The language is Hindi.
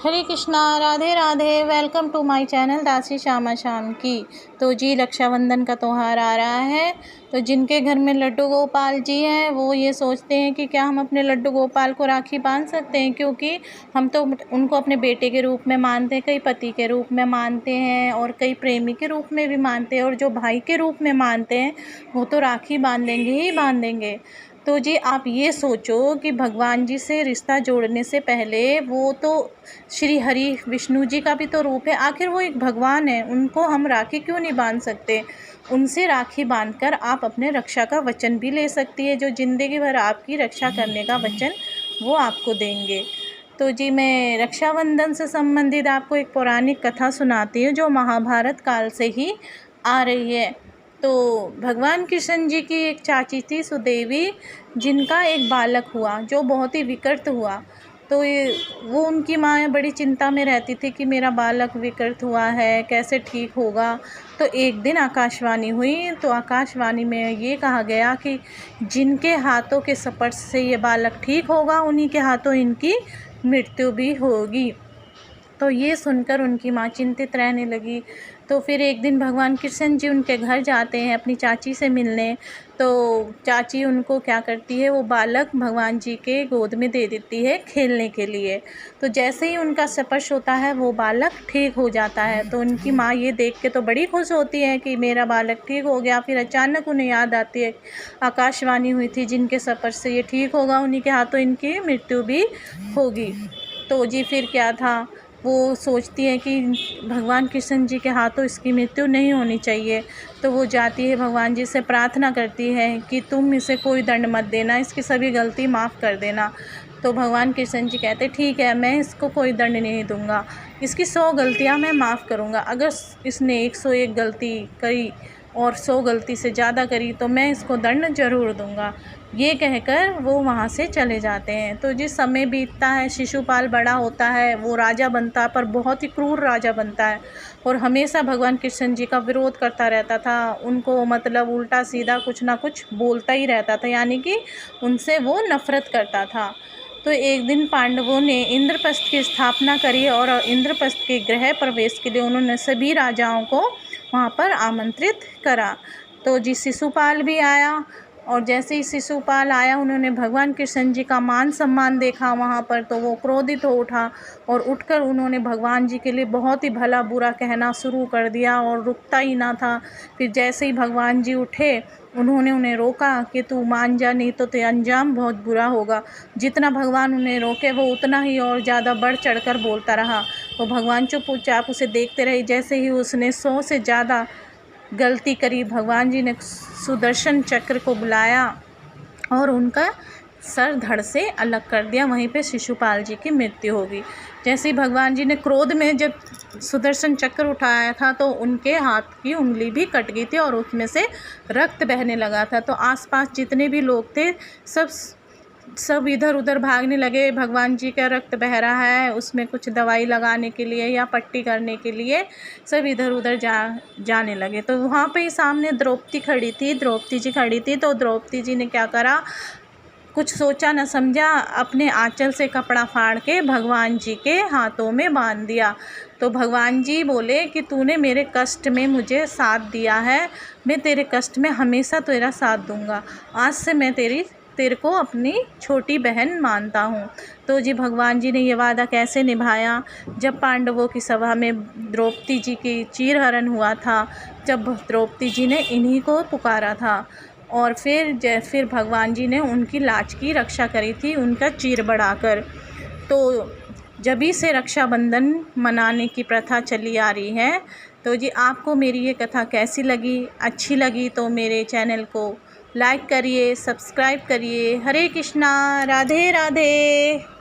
Hare Krishna, Radhe Radhe. Welcome to my channel Dasi Shyama शाम की। तो जी रक्षाबंधन का त्यौहार आ रहा है। तो जिनके घर में लड्डू गोपाल जी हैं वो ये सोचते हैं कि क्या हम अपने लड्डू गोपाल को राखी बांध सकते हैं, क्योंकि हम तो उनको अपने बेटे के रूप में मानते हैं, कई पति के रूप में मानते हैं और कई प्रेमी के रूप में भी मानते हैं, और जो भाई के रूप में मानते हैं वो तो राखी बांधेंगे ही बांधेंगे। तो जी आप ये सोचो कि भगवान जी से रिश्ता जोड़ने से पहले वो तो श्री हरि विष्णु जी का भी तो रूप है, आखिर वो एक भगवान है, उनको हम राखी क्यों नहीं बांध सकते। उनसे राखी बांधकर आप अपने रक्षा का वचन भी ले सकती है, जो ज़िंदगी भर आपकी रक्षा करने का वचन वो आपको देंगे। तो जी मैं रक्षाबंधन से संबंधित आपको एक पौराणिक कथा सुनाती हूँ जो महाभारत काल से ही आ रही है। तो भगवान कृष्ण जी की एक चाची थी सुदेवी, जिनका एक बालक हुआ जो बहुत ही विकृत हुआ। तो वो उनकी माँ बड़ी चिंता में रहती थी कि मेरा बालक विकृत हुआ है, कैसे ठीक होगा। तो एक दिन आकाशवाणी हुई, तो आकाशवाणी में ये कहा गया कि जिनके हाथों के स्पर्श से ये बालक ठीक होगा उन्हीं के हाथों इनकी मृत्यु भी होगी। तो ये सुनकर उनकी माँ चिंतित रहने लगी। तो फिर एक दिन भगवान कृष्ण जी उनके घर जाते हैं अपनी चाची से मिलने। तो चाची उनको क्या करती है, वो बालक भगवान जी के गोद में दे देती है खेलने के लिए। तो जैसे ही उनका स्पर्श होता है वो बालक ठीक हो जाता है। तो उनकी माँ ये देख के तो बड़ी खुश होती है कि मेरा बालक ठीक हो गया। फिर अचानक उन्हें याद आती है आकाशवाणी हुई थी जिनके स्पर्श से ये ठीक होगा उन्हीं के हाथों इनकी मृत्यु भी होगी। तो जी फिर क्या था, वो सोचती है कि भगवान कृष्ण जी के हाथों इसकी मृत्यु नहीं होनी चाहिए। तो वो जाती है भगवान जी से प्रार्थना करती है कि तुम इसे कोई दंड मत देना, इसकी सभी गलती माफ़ कर देना। तो भगवान कृष्ण जी कहते ठीक है, मैं इसको कोई दंड नहीं दूंगा, इसकी 100 गलतियां मैं माफ़ करूंगा। अगर इसने 101 गलती करी और 100 गलती से ज़्यादा करी तो मैं इसको दंड ज़रूर दूंगा। ये कहकर वो वहाँ से चले जाते हैं। तो जिस समय बीतता है, शिशुपाल बड़ा होता है, वो राजा बनता है, पर बहुत ही क्रूर राजा बनता है और हमेशा भगवान कृष्ण जी का विरोध करता रहता था। उनको मतलब उल्टा सीधा कुछ ना कुछ बोलता ही रहता था, यानी कि उनसे वो नफ़रत करता था। तो एक दिन पांडवों ने इंद्रप्रस्थ की स्थापना करी और इंद्रप्रस्थ के गृह प्रवेश के लिए उन्होंने सभी राजाओं को वहाँ पर आमंत्रित करा। तो जी शिशुपाल भी आया, और जैसे ही शिशुपाल आया उन्होंने भगवान कृष्ण जी का मान सम्मान देखा वहाँ पर, तो वो क्रोधित हो उठा और उठकर उन्होंने भगवान जी के लिए बहुत ही भला बुरा कहना शुरू कर दिया और रुकता ही ना था। फिर जैसे ही भगवान जी उठे उन्होंने उन्हें रोका कि तू मान जा, नहीं तो तेरा अंजाम बहुत बुरा होगा। जितना भगवान उन्हें रोके वो उतना ही और ज़्यादा बढ़ चढ़कर बोलता रहा। वो भगवान चुपचाप उसे देखते रहे। जैसे ही उसने 100 से ज़्यादा गलती करी, भगवान जी ने सुदर्शन चक्र को बुलाया और उनका सर धड़ से अलग कर दिया। वहीं पे शिशुपाल जी की मृत्यु होगी। जैसे ही भगवान जी ने क्रोध में जब सुदर्शन चक्र उठाया था तो उनके हाथ की उंगली भी कट गई थी और उसमें से रक्त बहने लगा था। तो आसपास जितने भी लोग थे सब इधर उधर भागने लगे। भगवान जी का रक्त बह रहा है, उसमें कुछ दवाई लगाने के लिए या पट्टी करने के लिए सब इधर उधर जाने लगे। तो वहाँ पे ही सामने द्रौपदी जी खड़ी थी। तो द्रौपदी जी ने क्या करा, कुछ सोचा न समझा, अपने आंचल से कपड़ा फाड़ के भगवान जी के हाथों में बांध दिया। तो भगवान जी बोले कि तूने मेरे कष्ट में मुझे साथ दिया है, मैं तेरे कष्ट में हमेशा तेरा साथ दूंगा। आज से मैं तेरे को अपनी छोटी बहन मानता हूँ। तो जी भगवान जी ने ये वादा कैसे निभाया, जब पांडवों की सभा में द्रौपदी जी की चीरहरण हुआ था, जब द्रौपदी जी ने इन्हीं को पुकारा था और फिर भगवान जी ने उनकी लाज की रक्षा करी थी, उनका चीर बढ़ाकर। तो जभी से रक्षाबंधन मनाने की प्रथा चली आ रही है। तो जी आपको मेरी ये कथा कैसी लगी, अच्छी लगी तो मेरे चैनल को लाइक करिए, सब्सक्राइब करिए। हरे कृष्णा, राधे राधे।